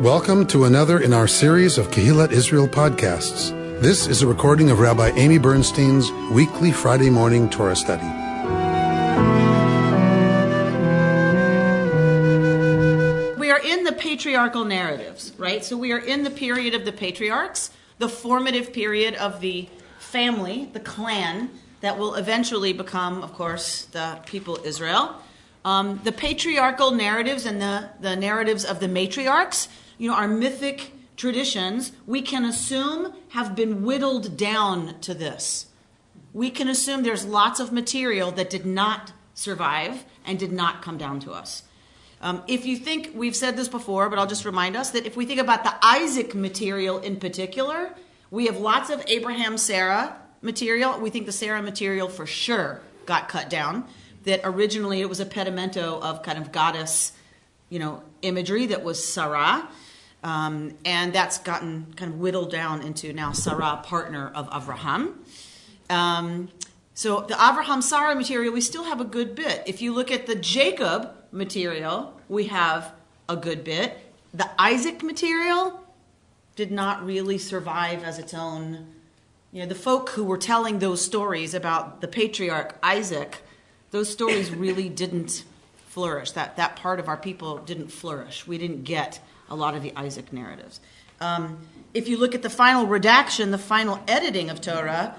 Welcome to another in our series of Kehillat Israel podcasts. This is a recording of Rabbi Amy Bernstein's weekly Friday morning Torah study. We are in the patriarchal narratives, right? So we are in the period of the patriarchs, the formative period of the family, the clan, that will eventually become, of course, the people Israel. The patriarchal narratives and the narratives of the matriarchs, our mythic traditions, we can assume have been whittled down to this. We can assume there's lots of material that did not survive and did not come down to us. If you think, we've said this before, but I'll just remind us that if we think about the Isaac material in particular, we have lots of Abraham-Sarah material. We think the Sarah material for sure got cut down, that originally it was a pedimento of kind of goddess, imagery that was Sarah. And that's gotten kind of whittled down into now Sarah, partner of Avraham. So the Avraham-Sarah material, we still have a good bit. If you look at the Jacob material, we have a good bit. The Isaac material did not really survive as its own. The folk who were telling those stories about the patriarch Isaac, those stories really didn't flourish. That part of our people didn't flourish. We didn't get a lot of the Isaac narratives. If you look at the final redaction, the final editing of Torah,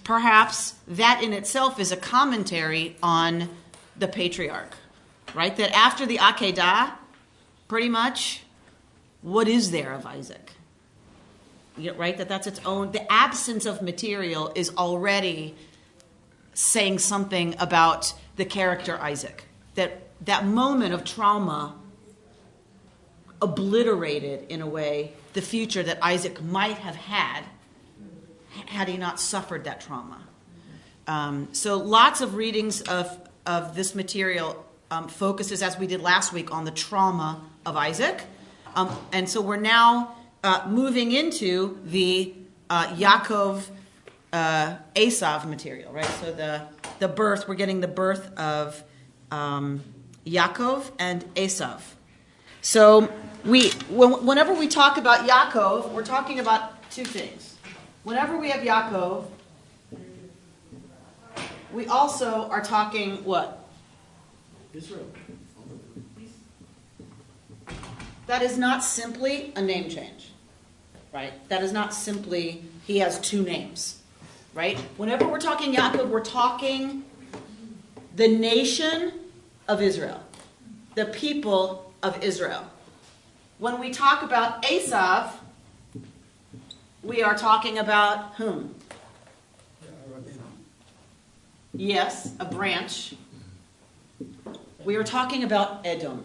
perhaps that in itself is a commentary on the patriarch, right? That after the Akedah, pretty much, what is there of Isaac? Right? That's its own. The absence of material is already saying something about the character Isaac. That moment of trauma obliterated, in a way, the future that Isaac might have had he not suffered that trauma. So lots of readings of this material focuses, as we did last week, on the trauma of Isaac. And so we're now moving into the Yaakov Esav material, right? So the birth, we're getting the birth of Yaakov and Esav. So whenever we talk about Yaakov, we're talking about two things. Whenever we have Yaakov, we also are talking what? Israel. That is not simply a name change, right? That is not simply he has two names, right? Whenever we're talking Yaakov, we're talking the nation of Israel, the people of Israel. When we talk about Esav, we are talking about whom? Yes, a branch. We are talking about Edom,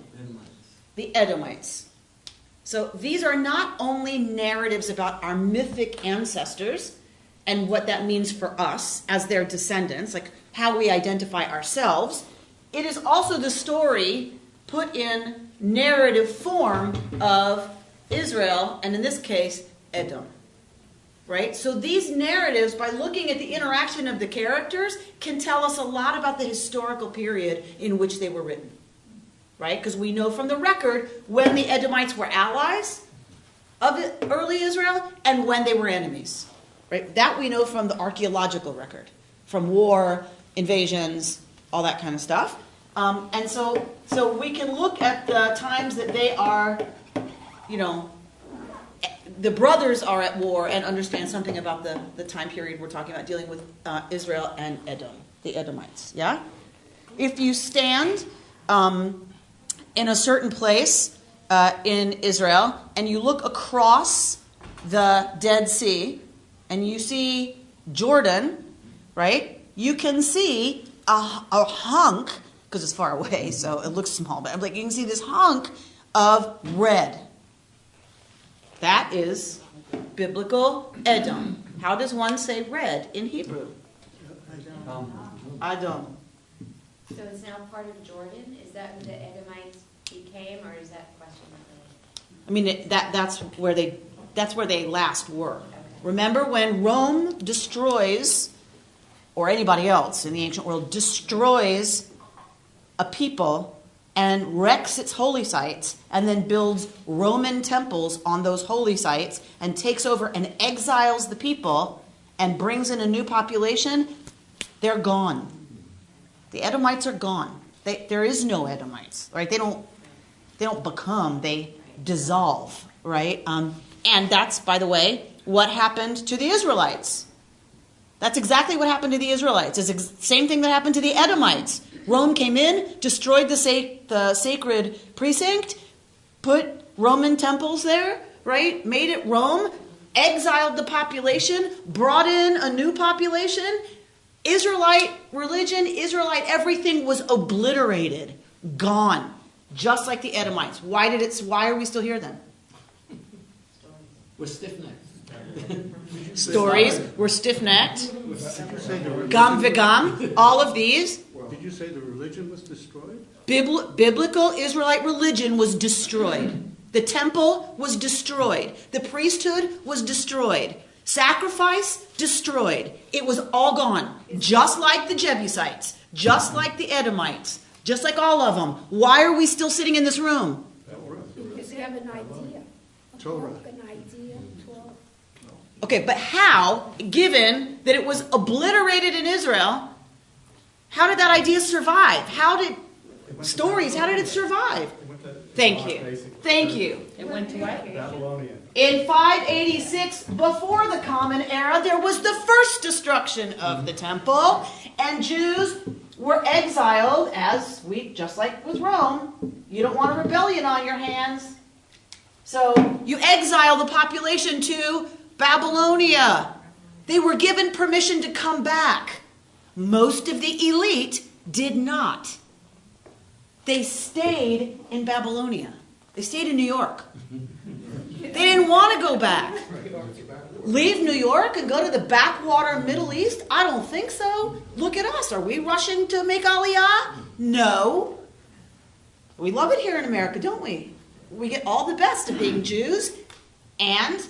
the Edomites. So these are not only narratives about our mythic ancestors and what that means for us as their descendants, like how we identify ourselves. It is also the story put in narrative form of Israel, and in this case, Edom. Right? So these narratives, by looking at the interaction of the characters, can tell us a lot about the historical period in which they were written. Right? Because we know from the record when the Edomites were allies of early Israel and when they were enemies. Right? That we know from the archaeological record, from war, invasions, all that kind of stuff. And so we can look at the times that they are, the brothers are at war and understand something about the time period we're talking about, dealing with Israel and Edom, the Edomites. Yeah? If you stand in a certain place in Israel and you look across the Dead Sea and you see Jordan, right? You can see a hunk, because it's far away, so it looks small, but you can see this hunk of red. That is biblical Edom. How does one say red in Hebrew? Adom. So it's now part of Jordan? Is that who the Edomites became, or is that question mark? I mean, that's where they last were. Okay. Remember when Rome destroys, or anybody else in the ancient world destroys a people and wrecks its holy sites, and then builds Roman temples on those holy sites, and takes over and exiles the people, and brings in a new population, they're gone. The Edomites are gone. There is no Edomites, right? They don't become, they dissolve, right? And that's, by the way, what happened to the Israelites. That's exactly what happened to the Israelites. It's the same thing that happened to the Edomites. Rome came in, destroyed the sacred precinct, put Roman temples there, right? Made it Rome, exiled the population, brought in a new population. Israelite religion, Israelite everything was obliterated, gone, just like the Edomites. Why are we still here then? We're stiff-necked. Stories, we're stiff-necked. Gam v'gam, all of these. Did you say the religion was destroyed? Biblical Israelite religion was destroyed. The temple was destroyed. The priesthood was destroyed. Sacrifice destroyed. It was all gone. Just like the Jebusites. Just like the Edomites. Just like all of them. Why are we still sitting in this room? Because they have an idea. Torah. An idea, Torah. Okay, but how, given that it was obliterated in Israel, how did that idea survive? How did it survive? Thank you. Thank you. It went to what? Babylonian. In 586, before the Common Era, there was the first destruction of the temple, and Jews were exiled, just like with Rome. You don't want a rebellion on your hands. So you exile the population to Babylonia. They were given permission to come back. Most of the elite did not. They stayed in Babylonia. They stayed in New York. They didn't want to go back. Leave New York and go to the backwater Middle East? I don't think so. Look at us. Are we rushing to make Aliyah? No. We love it here in America, don't we? We get all the best of being Jews and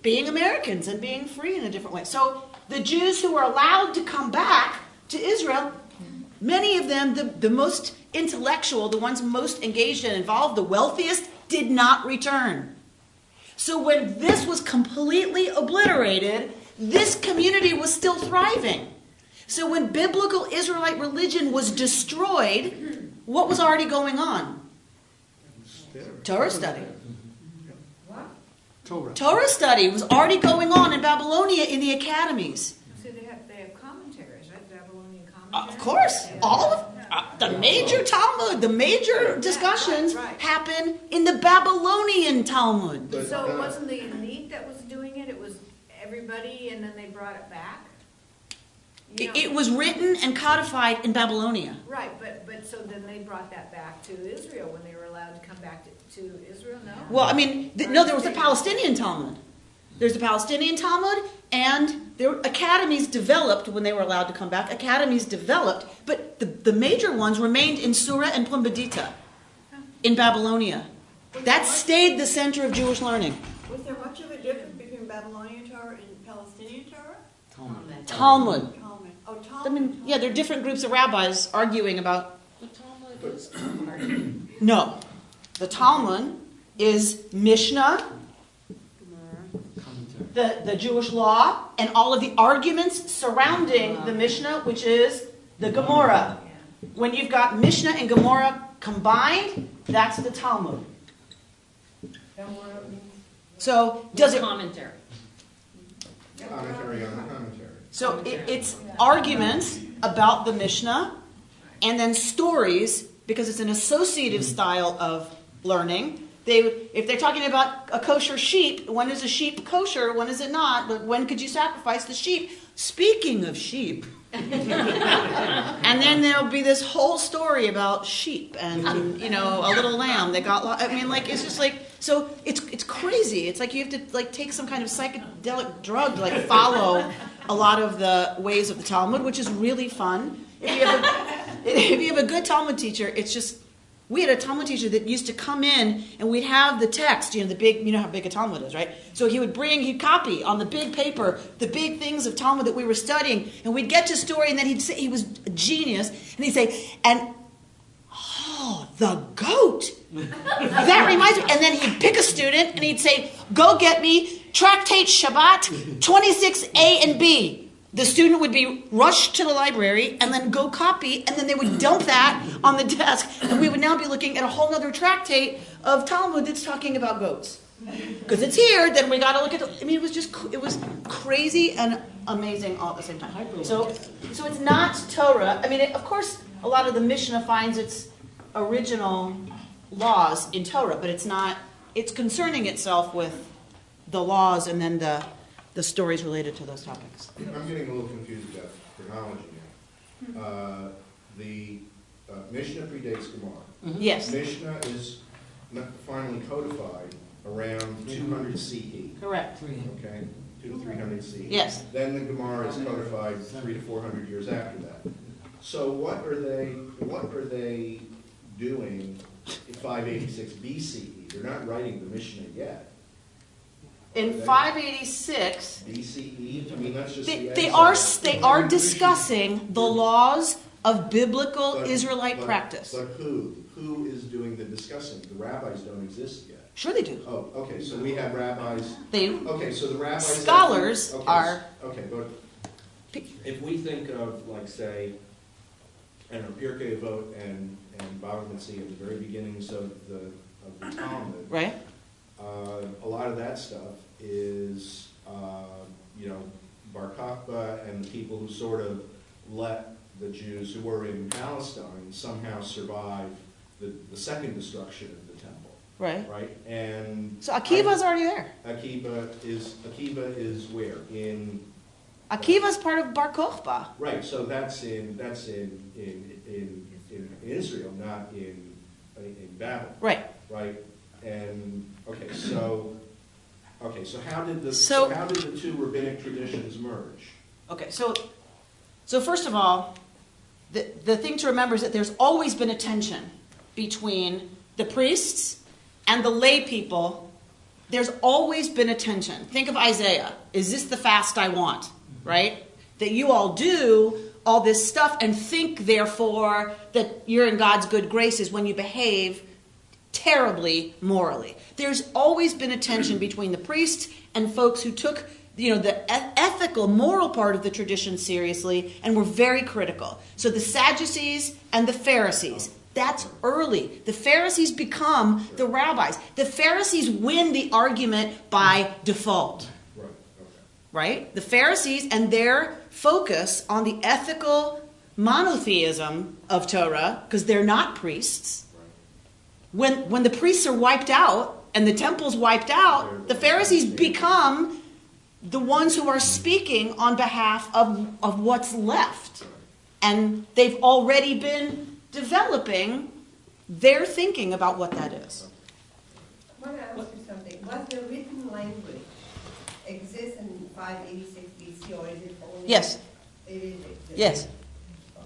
being Americans and being free in a different way. So the Jews who were allowed to come back to Israel, many of them, the most intellectual, the ones most engaged and involved, the wealthiest, did not return. So when this was completely obliterated, this community was still thriving. So when biblical Israelite religion was destroyed, what was already going on? Torah study. Torah study was already going on in Babylonia in the academies. So they have commentaries, right? Babylonian commentaries. Of course, all of the major Talmud, the major discussions happen in the Babylonian Talmud. So it wasn't the elite that was doing it, it was everybody, and then they brought it back? It was written and codified in Babylonia. Right, but so then they brought that back to Israel when they were allowed to come back to Israel, no? Well, I mean, no, there was the Palestinian Talmud. There's the Palestinian Talmud, and there were academies developed when they were allowed to come back. Academies developed, but the major ones remained in Surah and Pumbedita in Babylonia. That stayed the center of Jewish learning. Was there much of a difference between Babylonian Torah and Palestinian Torah? Talmud. Oh, Talmud. I mean, yeah, there are different groups of rabbis arguing about. The Talmud is No, the Talmud is Mishnah, the Jewish law, and all of the arguments surrounding the Mishnah, which is the Gemara. When you've got Mishnah and Gemara combined, that's the Talmud. So does it? commentary. Commentary on the commentary. So it's arguments about the Mishnah, and then stories, because it's an associative style of learning. If they're talking about a kosher sheep, when is a sheep kosher, when is it not? When could you sacrifice the sheep? Speaking of sheep. And then there'll be this whole story about sheep and, a little lamb that got, it's just like, so it's crazy. It's like you have to take some kind of psychedelic drug to follow a lot of the ways of the Talmud, which is really fun. If you have a good Talmud teacher, it's just, we had a Talmud teacher that used to come in and we'd have the text, the big, how big a Talmud is, right? So he'd copy on the big paper, the big things of Talmud that we were studying, and we'd get to story, and then he'd say, he was a genius, and he'd say, the goat. That reminds me. And then he'd pick a student and he'd say, go get me Tractate Shabbat 26A and B. The student would be rushed to the library and then go copy, and then they would dump that on the desk, and we would now be looking at a whole other tractate of Talmud that's talking about goats. Because it's here, then we got to look at it was crazy and amazing all at the same time. So it's not Torah. I mean, of course, a lot of the Mishnah finds its original laws in Torah, but it's not. It's concerning itself with the laws and then the stories related to those topics. I'm getting a little confused about chronology now. The Mishnah predates Gemara. Yes. Mishnah is finally codified around 200 CE. Correct. Okay, 200 to 300 CE. Yes. Then the Gemara is codified 300 to 400 years after that. So what are they doing in 586 BCE? They're not writing the Mishnah yet. In 586, BCE? I mean, that's just they are discussing the laws of biblical Israelite practice. But who is doing the discussing? The rabbis don't exist yet. Sure they do. Oh, okay. So we have rabbis. Okay, so the rabbis. Scholars are. Okay, but if we think of, like, say, I don't know, Pirkei Avot and Bava Metzia at the very beginnings of the Talmud. Right. A lot of that stuff is, Bar Kokhba and the people who sort of let the Jews who were in Palestine somehow survive the second destruction of the temple. Right. Right. And so Akiva's already there. Akiva is where? Akiva's part of Bar Kokhba. Right. So that's in Israel, not in Babel. Right. Right. And so how did the two rabbinic traditions merge? Okay, so first of all, the thing to remember is that there's always been a tension between the priests and the lay people. There's always been a tension. Think of Isaiah. Is this the fast I want? Right? That you all do all this stuff and think, therefore, that you're in God's good graces when you behave terribly morally. There's always been a tension between the priests and folks who took, the ethical, moral part of the tradition seriously and were very critical. So the Sadducees and the Pharisees, that's early. The Pharisees become the rabbis. The Pharisees win the argument by default. Right? The Pharisees and their focus on the ethical monotheism of Torah, because they're not priests. When the priests are wiped out and the temple's wiped out, the Pharisees become the ones who are speaking on behalf of what's left. And they've already been developing their thinking about what that is. I want to ask you something. Was the written language exist in 586 BC, or is it only? Yes. It is. Yes.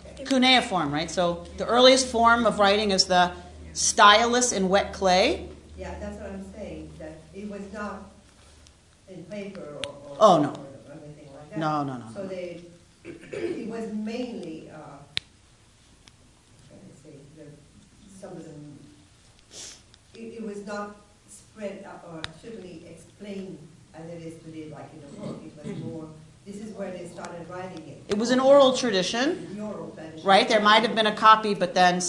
Okay. Cuneiform, right? So the earliest form of writing is the stylus in wet clay. Yeah, that's what I'm saying. That it was not in paper or Oh, no. or anything like that. No. So it was mainly. Some of them. It was not spread up or certainly explained as it is today, like in a book. It was more. This is where they started writing it. It was an oral tradition. The oral tradition. Right? There might have been a copy, but then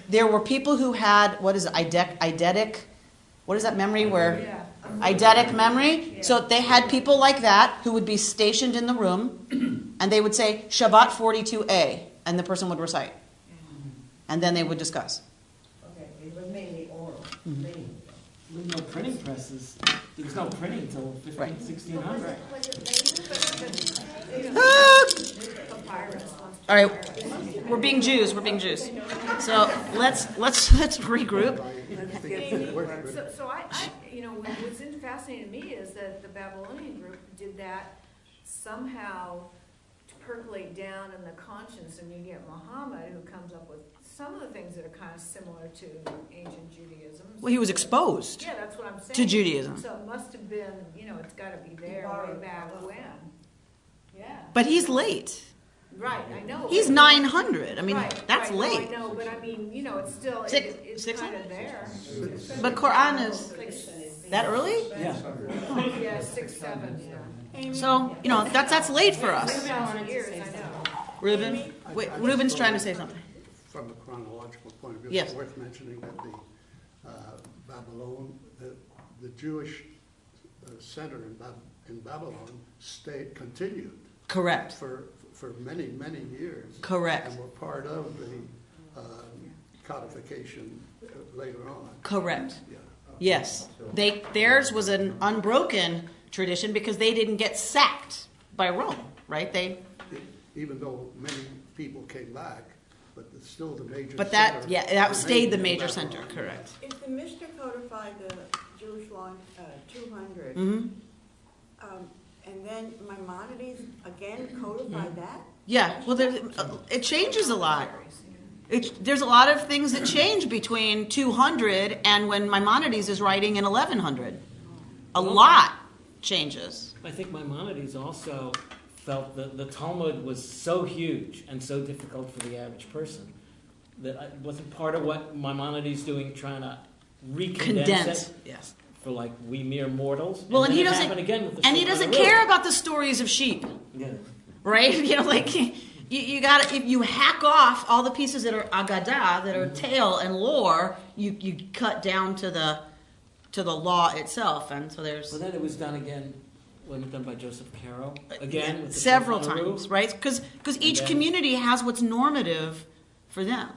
there were people who had, eidetic, what is that memory where? Eidetic memory. Yeah. So they had people like that who would be stationed in the room, and they would say, Shabbat 42a, and the person would recite. And then they would discuss. Okay, it was mainly oral. With no printing presses. There was no printing until 1600. All right, we're being Jews. So let's regroup. So I what's fascinating to me is that the Babylonian group did that somehow to percolate down in the conscience, and you get Muhammad, who comes up with some of the things that are kind of similar to ancient Judaism. Well, he was exposed. Yeah, that's what I'm saying. To Judaism. So it must have been, it's got to be there way back when. Yeah. But he's late. Right, I know. He's but- 900. I mean, Right, that's right, no, late. I know, but I mean, you know, it's still, Six- it's 600? kind of there. But Quran is that early? Yeah. Yeah, 6, 7, yeah. So, that's late for us. 2,000 years, I know. Reuben? Wait, Reuben's trying to say something. From a chronological point of view, Yes. it's worth mentioning that the Babylon, the Jewish center in Babylon continued Correct. for many, many years. Correct. And were part of the codification later on. Correct. Yeah. Yes. Theirs was an unbroken tradition because they didn't get sacked by Rome, right? Even though many people came back, but it's still the major But center that stayed the remained major in center, Babylon. correct. If the Mishnah codified the Jewish law in 200, Mm-hmm. and then Maimonides again codified that? Yeah, well, it changes a lot. There's a lot of things that change between 200 and when Maimonides is writing in 1100. A lot changes. I think Maimonides also felt that the Talmud was so huge and so difficult for the average person that it wasn't part of what Maimonides doing, trying to recondense it Yes. for like we mere mortals. Well, and then he it doesn't, happened again with the and he Shulchan doesn't Aruch. care about the stories of sheep, Yeah. right? Like you got to, if you hack off all the pieces that are agadah, that are tale and lore, you cut down to the law itself, and so there's Well, then it was done again when it done by Joseph Caro again with the several Shulchan Aruch. times, right? Because each then- community has what's normative for them.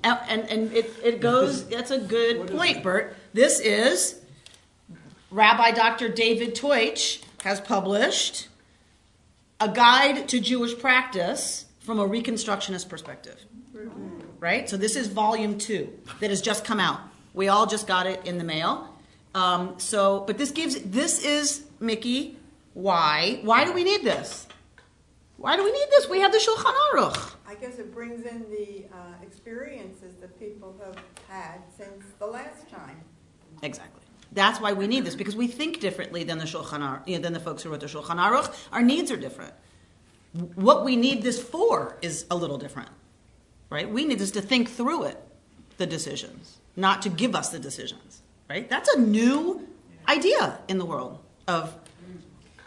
And it goes, that's a good point, Bert. This is Rabbi Dr. David Teutsch has published a guide to Jewish practice from a Reconstructionist perspective. Right? So this is volume 2 that has just come out. We all just got it in the mail. But this is, Mickey, why do we need this? Why do we need this? We have the Shulchan Aruch. I guess it brings in the experiences that people have had since the last time. Exactly. That's why we need this, because we think differently than the Shulchan Aruch, than the folks who wrote the Shulchan Aruch. Our needs are different. What we need this for is a little different, right? We need this to think through it, the decisions, not to give us the decisions, right? That's a new idea in the world of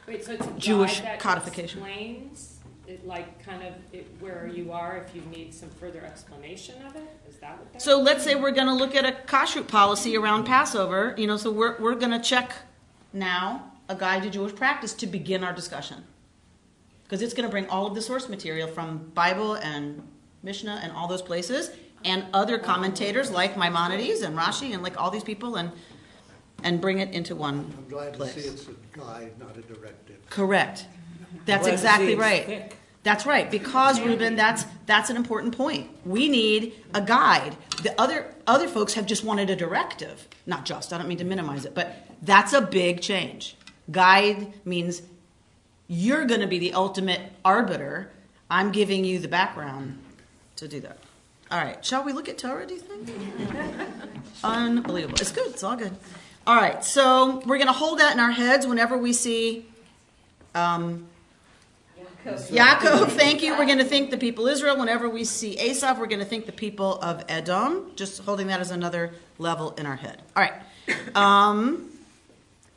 Wait, so it's a Jewish guide that codification. explains it, like kind of where you are if you need some further explanation of it? Is that what that So is? let's say we're going to look at a kashrut policy around Passover. So we're going to check now a guide to Jewish practice to begin our discussion, because it's going to bring all of the source material from Bible and Mishnah and all those places, and other commentators like Maimonides and Rashi and like all these people, and bring it into one I'm glad place. to see it's a guide, not a directive. Correct. That's Glad to exactly see it's right. thick. That's right, because Reuben, that's an important point. We need a guide. The other folks have just wanted a directive. Not just, I don't mean to minimize it, but that's a big change. Guide means you're going to be the ultimate arbiter. I'm giving you the background to do that. All right, shall we look at Torah, do you think? Unbelievable. It's good, it's all good. All right, so we're going to hold that in our heads whenever we see Yaakov, thank you. We're going to think the people Israel. Whenever we see Esav, we're going to think the people of Edom. Just holding that as another level in our head. All right.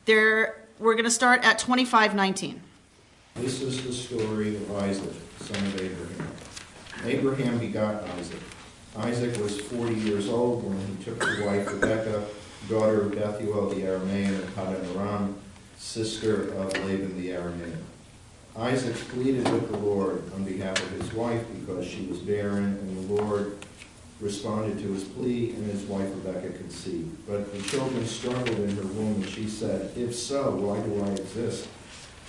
We're going to start at 25:19. This is the story of Isaac, son of Abraham. Abraham begot Isaac. Isaac was 40 years old when he took to wife Rebekah, daughter of Bethuel the Aramean of Paddan Aram, sister of Laban the Aramean. Isaac pleaded with the Lord on behalf of his wife because she was barren, and the Lord responded to his plea, and his wife Rebekah conceived. But the children struggled in her womb, and she said, "If so, why do I exist?"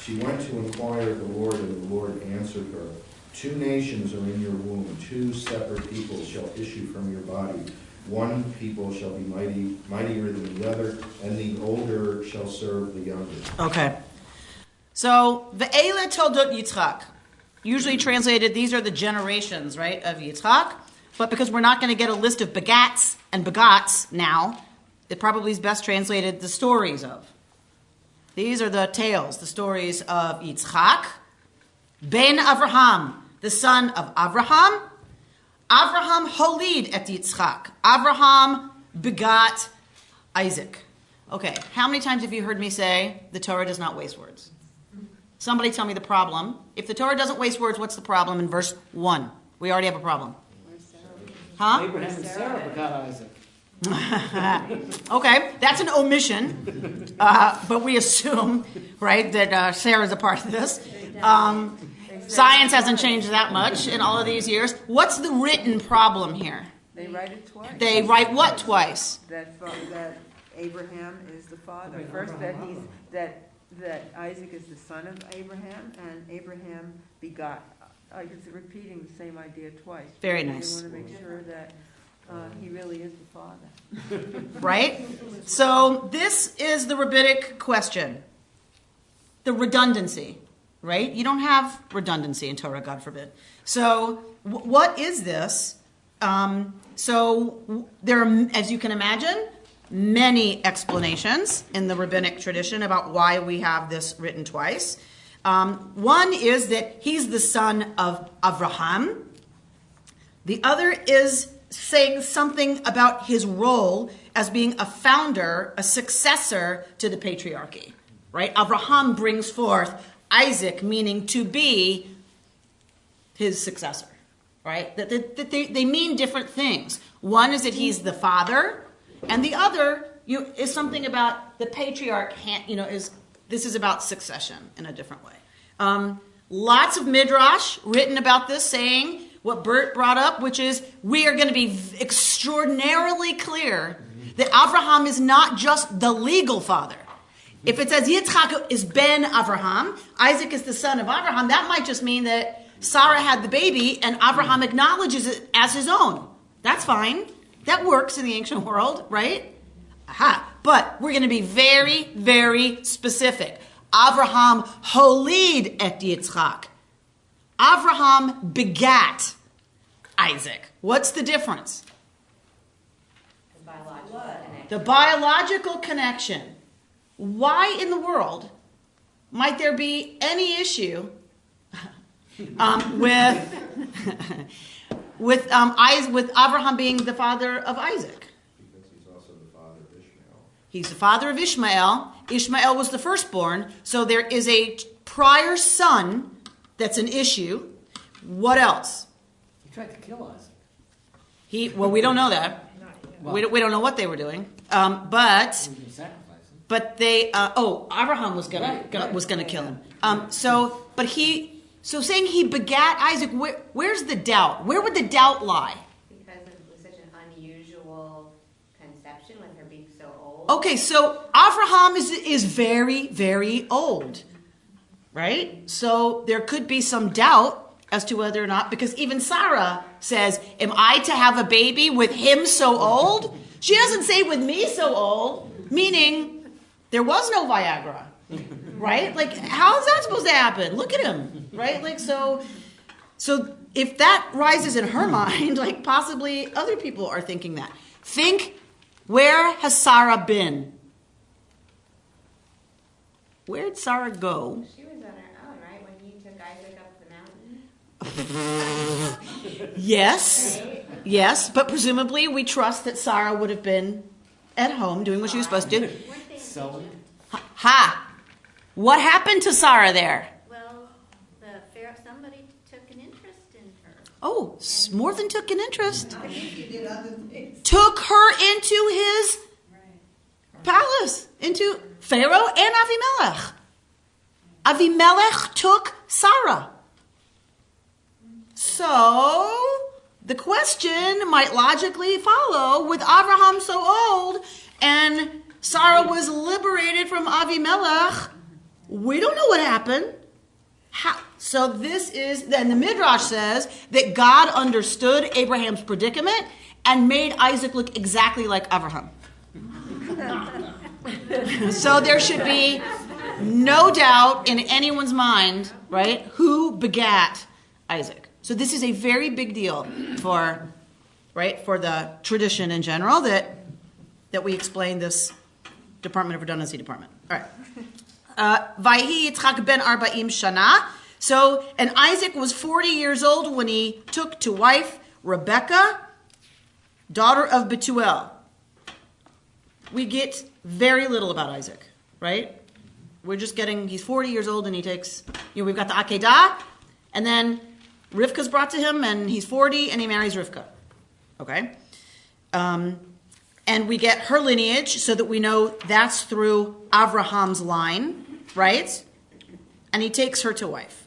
She went to inquire of the Lord, and the Lord answered her, "Two nations are in your womb, 2 separate peoples shall issue from your body. One people shall be mightier than the other, and the older shall serve the younger." Okay. So, Ve'ele Toldot Yitzchak. Usually translated, these are the generations, right, of Yitzchak. But because we're not going to get a list of begats and begots now, it probably is best translated the stories of. These are the tales, the stories of Yitzchak, Ben Avraham, the son of Avraham. Avraham holid et Yitzchak. Avraham begot Isaac. Okay, how many times have you heard me say the Torah does not waste words? Somebody tell me the problem. If the Torah doesn't waste words, what's the problem in verse 1? We already have a problem. Huh? Abraham and Sarah begot Isaac. Okay, that's an omission, but we assume, right, that Sarah's a part of this. Science hasn't changed that much in all of these years. What's the written problem here? They write it twice. They write what twice? That Abraham is the father. First, that Isaac is the son of Abraham, and Abraham begot. It's repeating the same idea twice. Very nice. They want to make sure that he really is the father. Right? So this is the rabbinic question. The redundancy, right? You don't have redundancy in Torah, God forbid. So what is this? So there are, as you can imagine, many explanations in the rabbinic tradition about why we have this written twice. One is that he's the son of Avraham. The other is saying something about his role as being a founder, a successor to the patriarchy, right? Avraham brings forth Isaac, meaning to be his successor, right? That they mean different things. One is that he's the father, and the other is something about the patriarch, this is about succession in a different way. Lots of midrash written about this, saying what Bert brought up, which is we are going to be extraordinarily clear that Avraham is not just the legal father. If it says Yitzchak is ben Avraham, Isaac is the son of Avraham, that might just mean that Sarah had the baby and Avraham acknowledges it as his own. That's fine. That works in the ancient world, right? Aha. But we're going to be very, very specific. Avraham holid et Yitzchak. Avraham begat Isaac. What's the difference? The biological connection. Why in the world might there be any issue with Avraham being the father of Isaac? Because he's also the father of Ishmael. He's the father of Ishmael. Ishmael was the firstborn, so there is a prior son that's an issue. What else? He tried to kill Isaac. We don't know that. We don't know what they were doing. But they. Abraham was gonna kill him. So saying he begat Isaac. Where's the doubt? Where would the doubt lie? Because it was such an unusual conception with her being so old. Okay, so Avraham is very, very old, right? So there could be some doubt as to whether or not, because even Sarah says, am I to have a baby with him so old? She doesn't say with me so old, meaning there was no Viagra, right? Like, how is that supposed to happen? Look at him, right? Like, so if that rises in her mind, like possibly other people are thinking that. Think, where has Sarah been? Where'd Sarah go? She was on her own, right? When you took Isaac up the mountain? Yes, right? Yes, but presumably we trust that Sarah would have been at home doing what she was supposed to do. Ha! What happened to Sarah there? Well, somebody took an interest in her. Oh, more than took an interest. Took her into his palace, into Pharaoh and Avimelech. Avimelech took Sarah. So the question might logically follow, with Abraham so old and Sarah was liberated from Avimelech, we don't know what happened. How? So then the Midrash says that God understood Abraham's predicament and made Isaac look exactly like Abraham. So there should be no doubt in anyone's mind, right, who begat Isaac. So this is a very big deal for the tradition in general that we explain this Department of Redundancy department. All right. Vayhi Yitzchak ben 40 shana. So, and Isaac was 40 years old when he took to wife Rebekah, daughter of Bethuel. We get very little about Isaac, right? We're just getting, he's 40 years old and he takes, we've got the Akedah, and then Rivka's brought to him and he's 40 and he marries Rivka. Okay? And we get her lineage so that we know that's through Avraham's line, right? And he takes her to wife.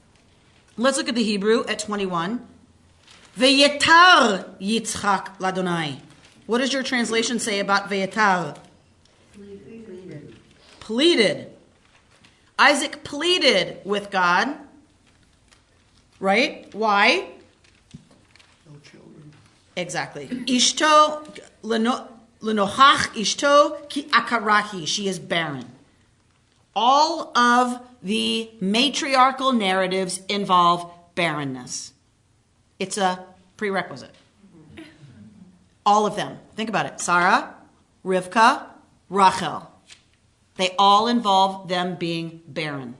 Let's look at the Hebrew at 21. Veyetar Yitzchak Ladonai. What does your translation say about Veyetar? Pleaded. Isaac pleaded with God. Right? Why? No children. Exactly. Ishto lenochach ishto ki akarahi. She is barren. All of the matriarchal narratives involve barrenness. It's a prerequisite. All of them. Think about it. Sarah, Rivka, Rachel. They all involve them being barren.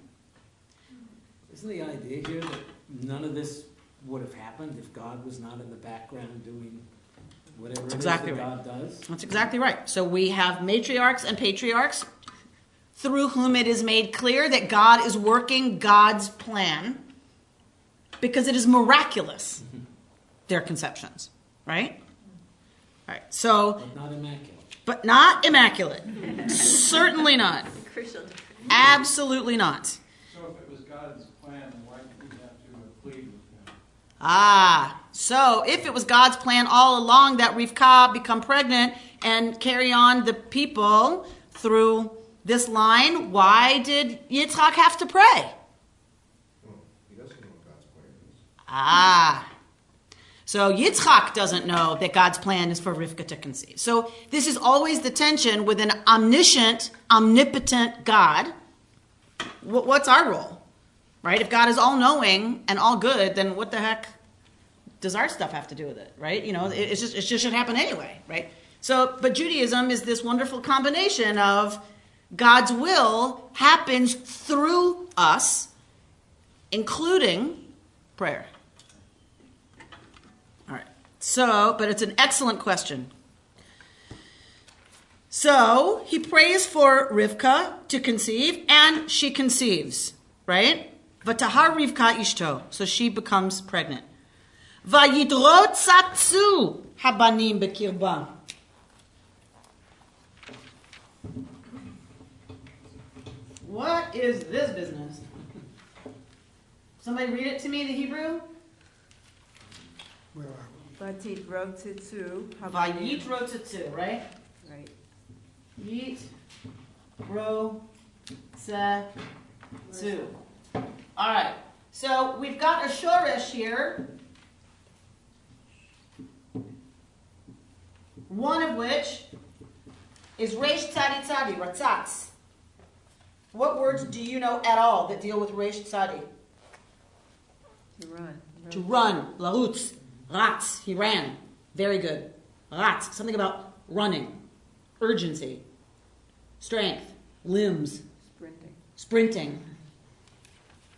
Isn't the idea here that none of this would have happened if God was not in the background doing whatever That's it exactly is that right. God does? That's exactly right. So we have matriarchs and patriarchs through whom it is made clear that God is working God's plan because it is miraculous, their conceptions, right? All right. So, But not immaculate. but not immaculate. Certainly not. Absolutely not. So if it was God's plan, then why did we have to plead with him? So if it was God's plan all along that Rivka become pregnant and carry on the people through this line, why did Yitzchak have to pray? Well, he doesn't know what God's plan is. So Yitzchak doesn't know that God's plan is for Rivka to conceive. So this is always the tension with an omniscient, omnipotent God. What's our role? Right? If God is all-knowing and all good, then what the heck does our stuff have to do with it? Right? It just should happen anyway, right? So, but Judaism is this wonderful combination of God's will happens through us, including prayer. All right. So, but it's an excellent question. So, he prays for Rivka to conceive, and she conceives, right? Vatahar Rivka ishto. So she becomes pregnant. Vayidrotzatzu habanim bekirba. What is this business? Somebody read it to me, the Hebrew? Where are we? Vayidrotzatzu. Vayidrotzatzu, right? Right. Yit ro tze tzu. All right. So we've got a shoresh here, one of which is reish tzadi tzadi, ratzatz. What words do you know at all that deal with reish tzadi? To run. To run, larutz, ratz, he ran. Very good. Ratz, something about running, urgency, strength, limbs, sprinting.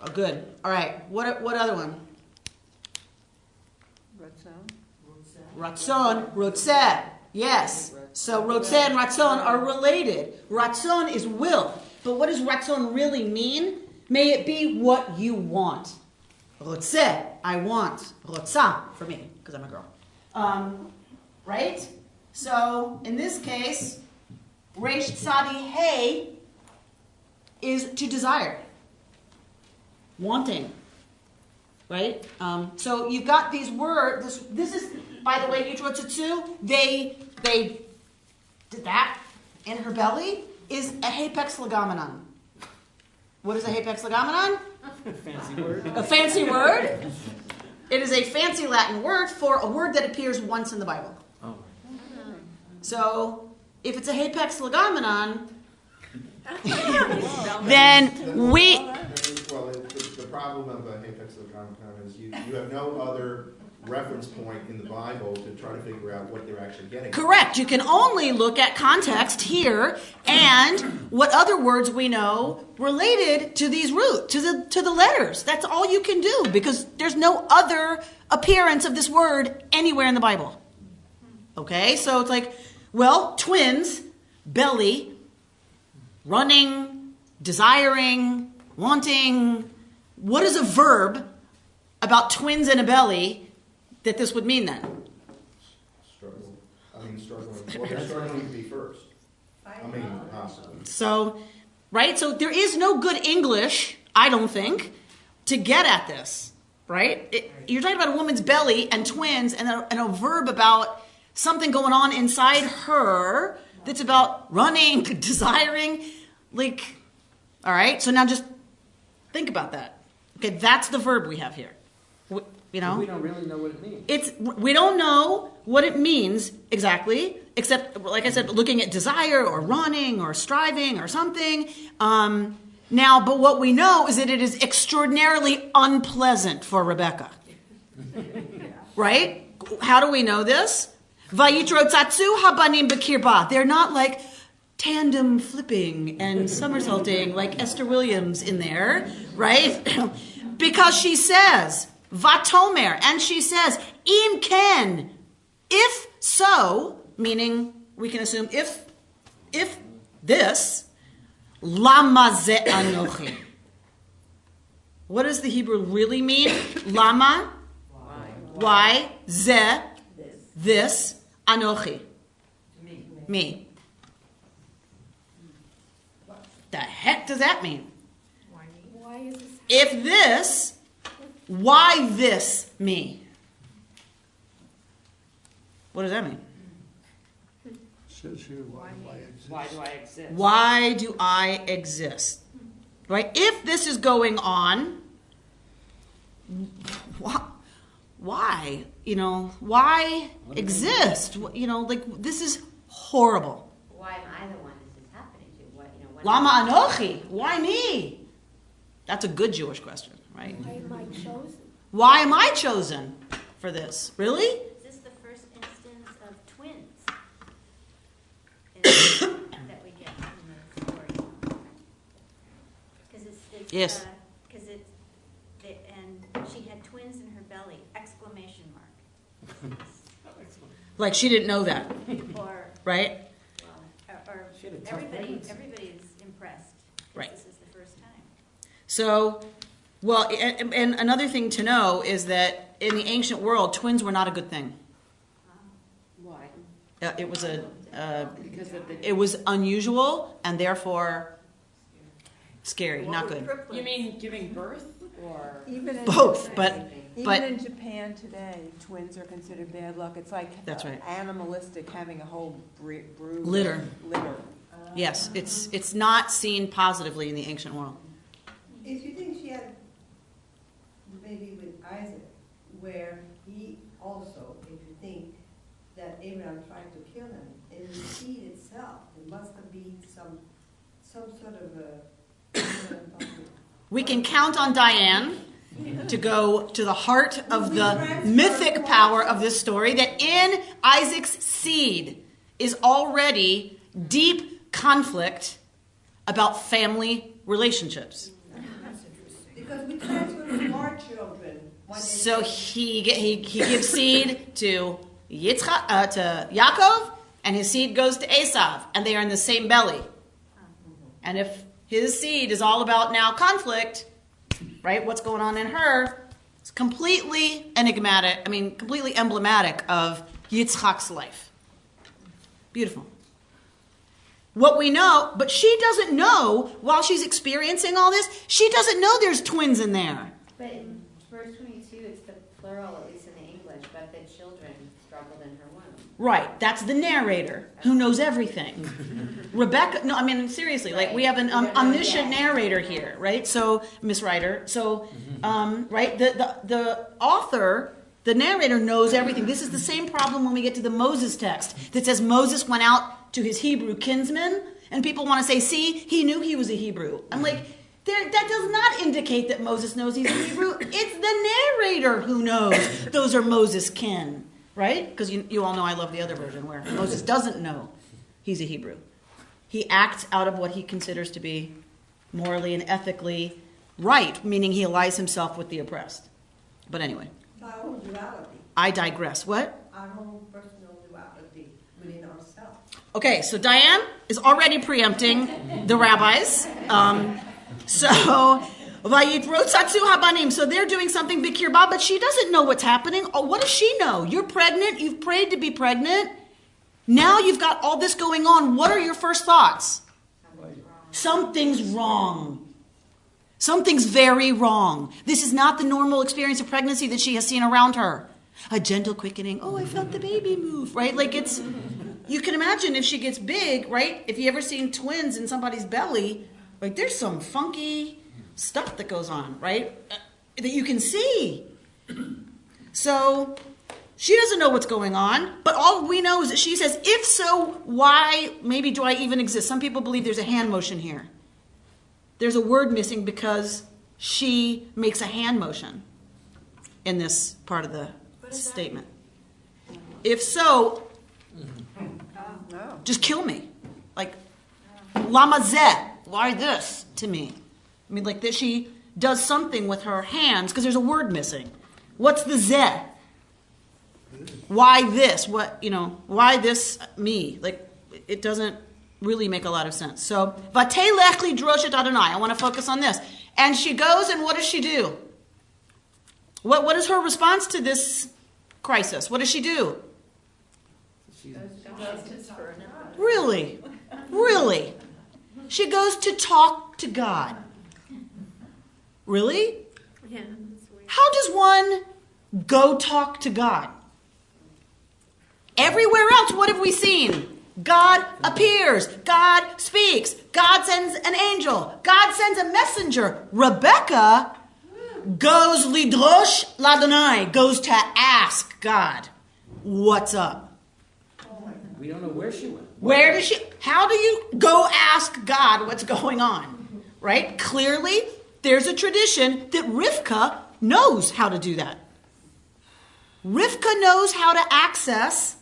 Oh, good. All right. What other one? Ratzon, rotzeh. Yes. So rotzeh and ratzon are related. Ratzon is will. But what does ratzon really mean? May it be what you want. Rotzeh, I want. Rotzah, for me, because I'm a girl. Right? So, in this case, reish tzadi hey is to desire. Wanting. Right? So you've got these words. This is, by the way, Yitrotzatzu, they did that in her belly is a hapex legomenon. What is a hapex legomenon? Fancy word. A fancy word. It is a fancy Latin word for a word that appears once in the Bible. Oh. So if it's a hapex legomenon, then we... Well, the problem of a hapex legomenon is you have no other reference point in the Bible to try to figure out what they're actually getting. Correct. You can only look at context here and what other words we know related to these roots, to the letters. That's all you can do, because there's no other appearance of this word anywhere in the Bible. Okay, so it's like, well, twins, belly, running, desiring, wanting. What is a verb about twins in a belly that this would mean then? Struggling. Well, they're struggling to be first. Possibly. So, right? So there is no good English, I don't think, to get at this, right? You're talking about a woman's belly and twins and a verb about something going on inside her that's about running, desiring, like, all right? So now just think about that. Okay, that's the verb we have here. You know? We don't really know what it means. We don't know what it means exactly, except, like I said, looking at desire or running or striving or something. Now, but what we know is that it is extraordinarily unpleasant for Rebecca. Right? How do we know this? Vayitrotzatsu habanim b'kirba. They're not like tandem flipping and somersaulting like Esther Williams in there, right? Because she says, Vatomer, and she says, Im ken, if so, meaning we can assume if this, lama ze anochi. What does the Hebrew really mean? Lama, why, ze, this, anochi, me. The heck does that mean? Why is this? If this, why this me? What does that mean? Says here, why do I exist? Why do I exist? Right? If this is going on, why? You know, why exist? You know, like, this is horrible. Why am I the one this is happening to? What Lama anochi? Why me? That's a good Jewish question, right? Why am I chosen? Why am I chosen for this? Really? Is this the first instance of twins that we get in the story? Because it's Yes. Because and she had twins in her belly! Exclamation mark. Like she didn't know that, Or right? or everybody is impressed. Right. This is the first time. So, well, and another thing to know is that in the ancient world, twins were not a good thing. Why? It was Because of the... it was unusual and therefore scary, not good. You mean giving birth or... Even in Both, Japan, but even in Japan today, twins are considered bad luck. It's like That's right. animalistic having a whole brood Litter. Litter. Yes, it's not seen positively in the ancient world. If you think she had the baby with Isaac, where he also, if you think that Abraham tried to kill him, in the seed itself, there must have been some sort of a... We can count on Diane to go to the heart of the mythic power of this story, that in Isaac's seed is already deep conflict about family relationships. Because we transfer to our children. So he gives seed to Yitzchak, to Yaakov, and his seed goes to Esav, and they are in the same belly. And if his seed is all about now conflict, right? What's going on in her? It's completely enigmatic. I mean, completely emblematic of Yitzchak's life. Beautiful. What we know, but she doesn't know while she's experiencing all this. She doesn't know there's twins in there. But in verse 22, it's the plural, at least in the English, but the children struggled in her womb. Right. That's the narrator who knows everything. Rebecca, no, I mean, seriously, like we have an omniscient narrator here, right? So, Miss Ryder, so, right, the author, the narrator knows everything. This is the same problem when we get to the Moses text that says Moses went out to his Hebrew kinsmen, and people want to say, see, he knew he was a Hebrew. I'm like, That does not indicate that Moses knows he's a Hebrew. It's the narrator who knows those are Moses' kin, right? Because you all know I love the other version where Moses doesn't know he's a Hebrew. He acts out of what he considers to be morally and ethically right, meaning he allies himself with the oppressed. But anyway. Our own duality. I digress. What? Our own personal duality within ourselves. Okay, so Diane is already preempting the rabbis. So they're doing something bikirba, but she doesn't know what's happening. Oh, what does she know? You're pregnant. You've prayed to be pregnant. Now you've got all this going on. What are your first thoughts? Something's wrong. Something's very wrong. This is not the normal experience of pregnancy that she has seen around her. A gentle quickening. Oh, I felt the baby move, right? Like it's, you can imagine if she gets big, right? If you ever seen twins in somebody's belly, like there's some funky stuff that goes on, right? That you can see. So she doesn't know what's going on, but all we know is that she says, if so, why maybe do I even exist? Some people believe there's a hand motion here. There's a word missing because she makes a hand motion in this part of the statement. If so, just kill me. Like, lama zeh, why this to me? I mean, like that she does something with her hands because there's a word missing. What's the zeh? Why this? Why this me? Like, it doesn't really make a lot of sense. So, Vatelech lidrosh et Adonai. I want to focus on this. And she goes, and what does she do? What is her response to this crisis? What does she do? Really? Really? She goes to talk to God. Really? Yeah. How does one go talk to God? Everywhere else, what have we seen? God appears. God speaks. God sends an angel. God sends a messenger. Rebecca goes lidrosh ladonai, goes to ask God, what's up? We don't know where she went. Where does she, how do you go ask God what's going on? Right? Clearly, there's a tradition that Rivka knows how to do that. Rivka knows how to access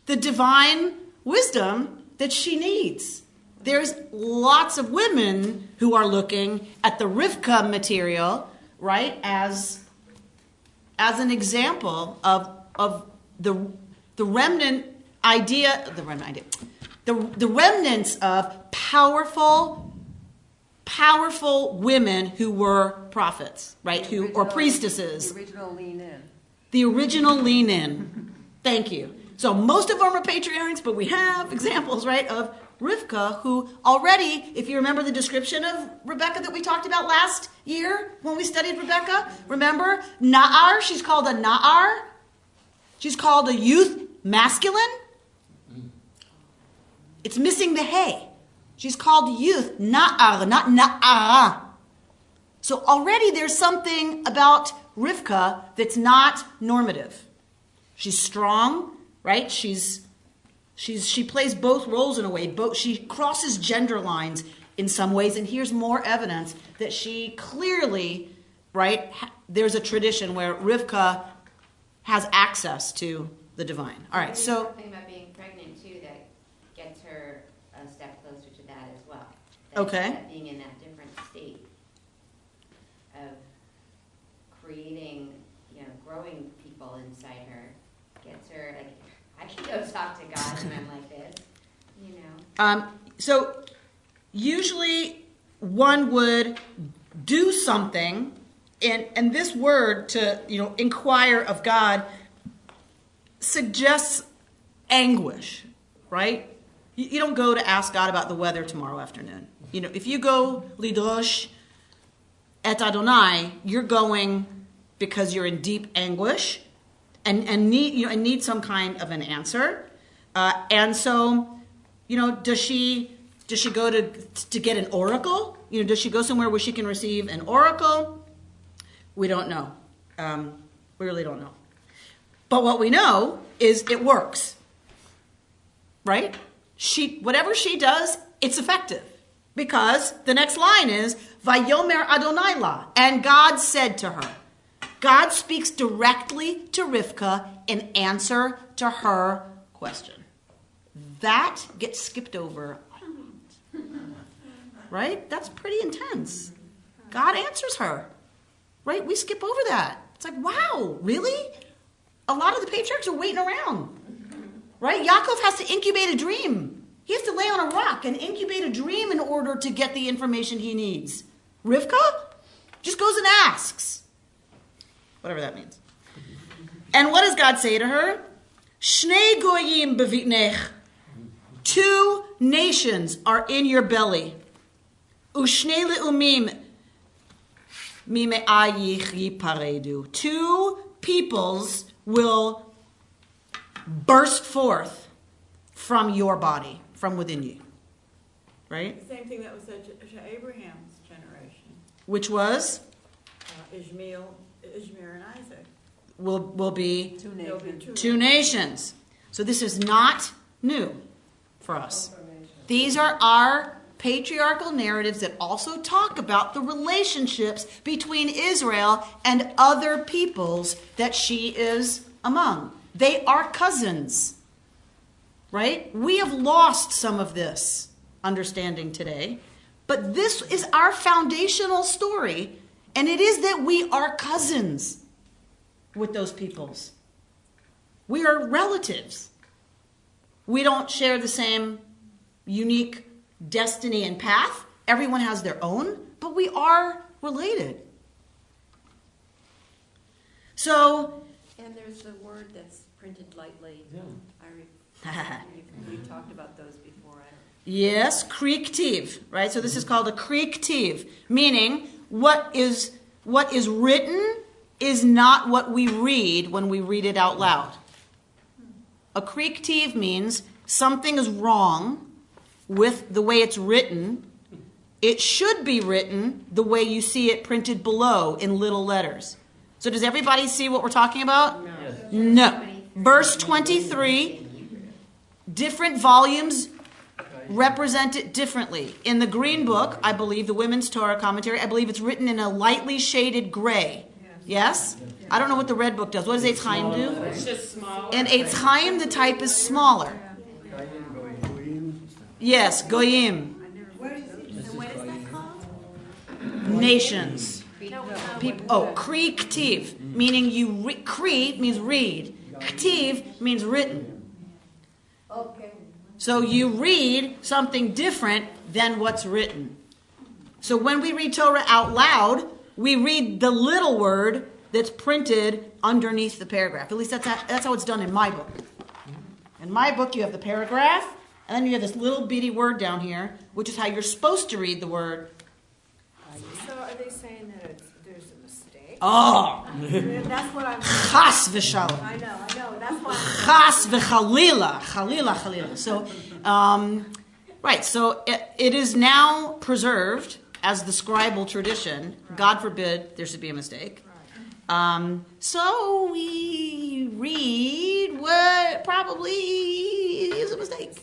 the divine wisdom that she needs. There's lots of women who are looking at the Rivka material, right, as an example of the remnant idea, the remnants of powerful women who were prophets, right, or priestesses. The original lean in. The original lean in. Thank you. So most of them are patriarchs, but we have examples, right, of Rivka, who already, if you remember the description of Rebecca that we talked about last year when we studied Rebecca, remember? Na'ar, she's called a Na'ar. She's called a youth masculine. It's missing the hey. She's called youth, Na'ar, not Na'ara. So already there's something about Rivka that's not normative. She's strong, right? She plays both roles in a way. She crosses gender lines in some ways, and here's more evidence that she clearly, right? There's a tradition where Rivka has access to the divine. All right, so something about being pregnant too that gets her a step closer to that as well. Okay. That being in that different state of creating, growing people inside her gets her like. I can go talk to God when I'm like this, So usually one would do something, and this word to, inquire of God suggests anguish, right? You don't go to ask God about the weather tomorrow afternoon. If you go lidrosh et Adonai, you're going because you're in deep anguish. And need some kind of an answer, and so does she go to get an oracle? Does she go somewhere where she can receive an oracle? We don't know. We really don't know. But what we know is it works, right? Whatever she does, it's effective. Because the next line is, Vayomer Adonai la, and God said to her. God speaks directly to Rivka in answer to her question. That gets skipped over. Right? That's pretty intense. God answers her. Right? We skip over that. It's like, wow, really? A lot of the patriarchs are waiting around. Right? Yaakov has to incubate a dream. He has to lay on a rock and incubate a dream in order to get the information he needs. Rivka just goes and asks. Whatever that means. And what does God say to her? Shnei goyim bevitnech. 2 nations are in your belly. Ushnei leumim mime'ayich yiparedu. 2 peoples will burst forth from your body, from within you. Right? The same thing that was said to Abraham's generation. Which was? Ishmael and Isaac. Will be 2 nations. 2 nations. So this is not new for us. These are our patriarchal narratives that also talk about the relationships between Israel and other peoples that she is among. They are cousins. Right? We have lost some of this understanding today, but this is our foundational story, and it is that we are cousins with those peoples. We are relatives. We don't share the same unique destiny and path. Everyone has their own, but we are related. So, and there's a word that's printed lightly. Yeah. You talked about those before. Yes, kriktiv, right? So this is called a kriktiv, meaning what is written is not what we read when we read it out loud. A kriktiv means something is wrong with the way it's written. It should be written the way you see it printed below in little letters. So does everybody see what we're talking about? No. Verse 23. Different volumes represent it differently. In the Green Book, I believe, the Women's Torah Commentary, I believe it's written in a lightly shaded gray. Yes? I don't know what the Red Book does. What does Eitz Chaim do? It's just smaller. In Eitz Chaim, the type is smaller. Yes, goyim. What is that called? Nations. Kri ktiv, meaning kri means read. Ktiv means written. Okay. So you read something different than what's written. So when we read Torah out loud, we read the little word that's printed underneath the paragraph. At least that's how it's done in my book. In my book, you have the paragraph, and then you have this little bitty word down here, which is how you're supposed to read the word. So are they saying that there's a mistake? Oh! That's what I'm... Chas v'shalom. I know, that's why Chas v'chalila. Chalila. So, right, so it is now preserved as the scribal tradition. Right. God forbid there should be a mistake. Right. So we read what probably is a mistake.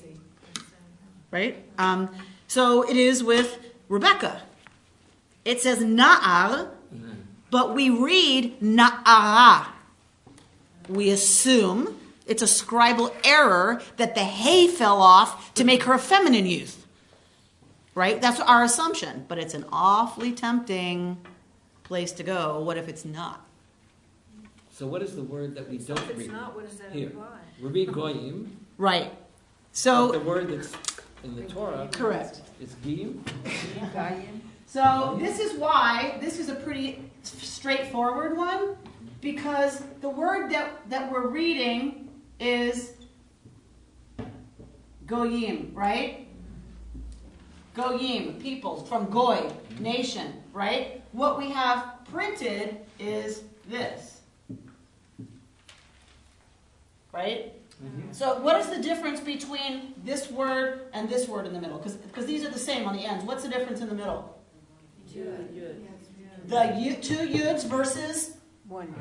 Right? So it is with Rebecca. It says na'ar, but we read na'ara. We assume it's a scribal error that the hay fell off to make her a feminine youth. Right? That's our assumption. But it's an awfully tempting place to go. What if it's not? So what is the word that we don't read? if it's not, what does that Here, imply? we read goyim. Right. So But the word that's in the Torah correct. is giyim. So this is why this is a pretty straightforward one, because the word that we're reading is goyim, right? Goyim, people, from goy, nation, right? What we have printed is this, right? Mm-hmm. So what is the difference between this word and this word in the middle? Because these are the same on the ends. What's the difference in the middle? The two yuds versus One.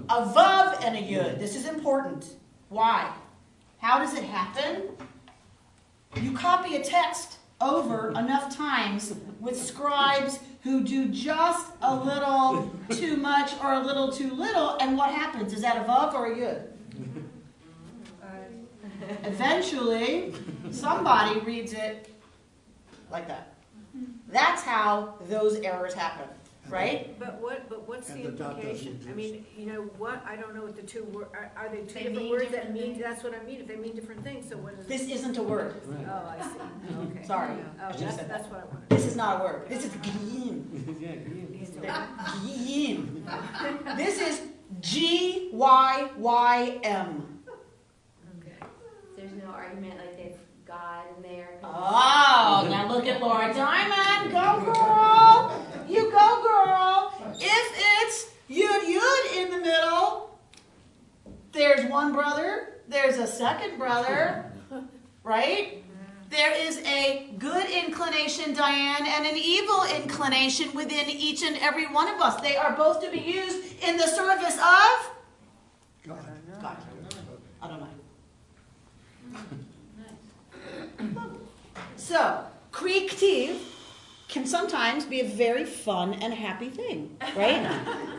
a vav and a yud. This is important. Why? How does it happen? You copy a text over enough times with scribes who do just a little too much or a little too little, and what happens? Is that a vav or a yud? Eventually, somebody reads it like that. That's how those errors happen, right? But what's the And the dot doesn't implication? I mean, you know, what, I don't know what the two words, are they two They different mean words that different mean, things. that's what I mean, if they mean different things, so what is it? This isn't a word. Oh, I see, okay. Sorry. Oh, I should have said that's that. what I wanted. This is not a word. This is giyim. Yeah, green. Giyim. This is G-Y-Y-M. Okay. There's no argument like there's God in there. Oh, now look at Laura Diamond. Go, girl. You go, girl. If it's Yud in the middle, there's one brother, there's a second brother, right? There is a good inclination, Diane, and an evil inclination within each and every one of us. They are both to be used in the service of God. God. I don't know. So, Krieg can sometimes be a very fun and happy thing, right?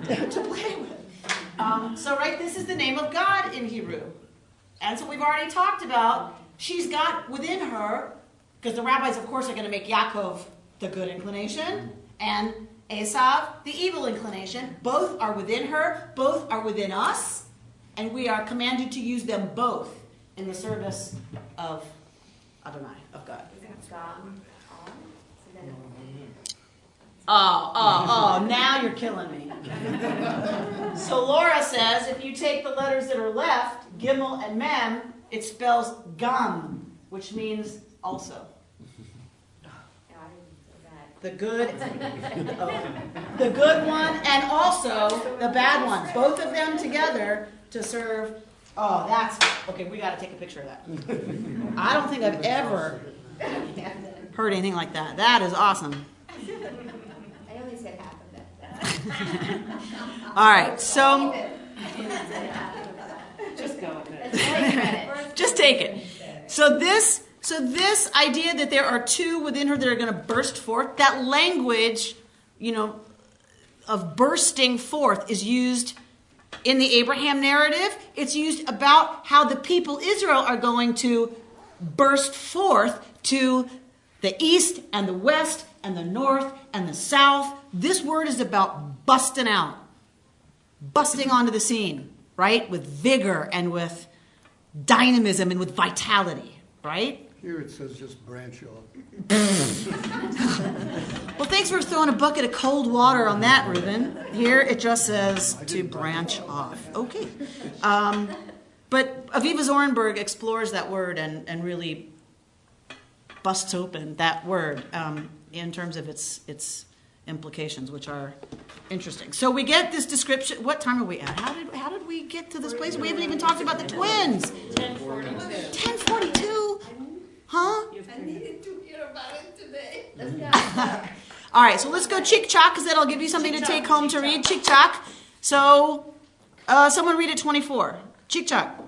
to play with. So, right, this is the name of God in Hebrew. And so we've already talked about, she's got within her, because the rabbis, of course, are going to make Yaakov the good inclination, and Esav the evil inclination. Both are within her, both are within us, and we are commanded to use them both in the service of Adonai, of God. Oh, now you're killing me. So Laura says if you take the letters that are left, Gimel and Mem, it spells Gam, which means also. The good, the good one and also the bad one. Both of them together to serve. Oh, that's, okay, we got to take a picture of that. I don't think I've ever heard anything like that. That is awesome. I only said half of that. All right, so Just go with it. just take it. So this idea that there are two within her that are going to burst forth, that language, of bursting forth is used in the Abraham narrative. It's used about how the people Israel are going to burst forth to the east and the west and the north and the south. This word is about busting out, busting onto the scene, right? With vigor and with dynamism and with vitality, right? Here it says just branch off. Well, thanks for throwing a bucket of cold water on that, Reuben. Here it just says to branch off. Okay. But Aviva Zorenberg explores that word and really busts open that word in terms of its implications, which are interesting. So we get this description. What time are we at? How did we get to this place? We haven't even talked about the twins. 10:42. 10:42? Huh? I needed to hear about it today. Let's go. All right, so let's go chick-chock, because that'll give you something to take home to read. Chick-chock. So, someone read it 24. Chick-chock.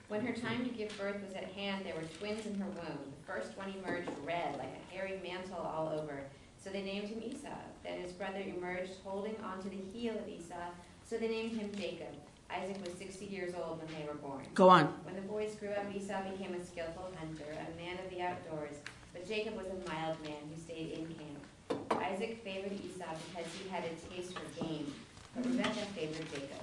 When her time to give birth was at hand, there were twins in her womb. The first one emerged red, like a hairy mantle all over. So they named him Esau. Then his brother emerged, holding onto the heel of Esau. So they named him Jacob. Isaac was 60 years old when they were born. Go on. When the boys grew up, Esau became a skillful hunter, a man of the outdoors. But Jacob was a mild man who stayed in camp. Isaac favored Esau because he had a taste for game, but Rebekah favored Jacob.